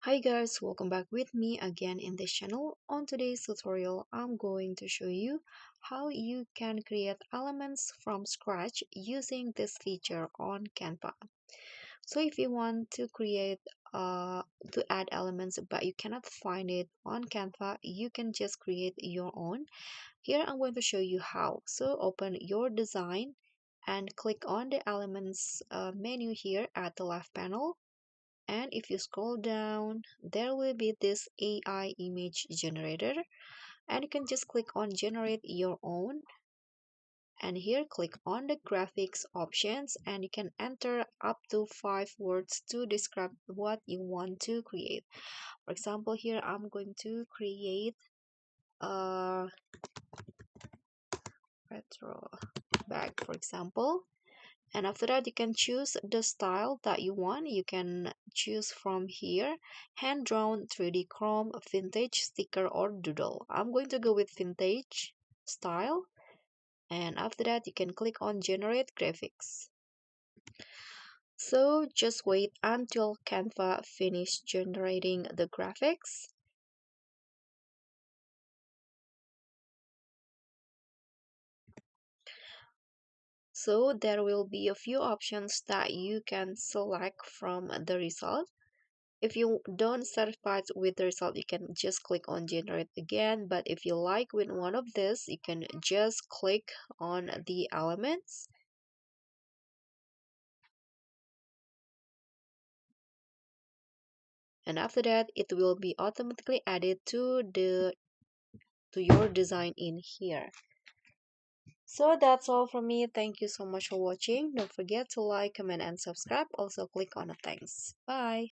Hi guys, welcome back with me again in this channel. On today's tutorial, I'm going to show you how you can create elements from scratch using this feature on Canva. So if you want to create to add elements but you cannot find it on Canva, you can just create your own. Here I'm going to show you how. So open your design and click on the elements menu here at the left panel, and if you scroll down there will be this AI image generator, and you can just click on generate your own, and here click on the graphics options, and you can enter up to 5 words to describe what you want to create. For example, here I'm going to create a retro bag, for example. And after that, you can choose the style that you want. You can choose from here: hand drawn, 3D chrome, vintage, sticker, or doodle. I'm going to go with vintage style. And after that, you can click on generate graphics. So just wait until Canva finish generating the graphics. So there will be a few options that you can select from the result. If you don't satisfied with the result, you can just click on generate again. But if you like with one of this, you can just click on the elements. And after that, it will be automatically added to your design in here. So that's all from me. Thank you so much for watching. Don't forget to like, comment, and subscribe. Also click on the thanks. Bye.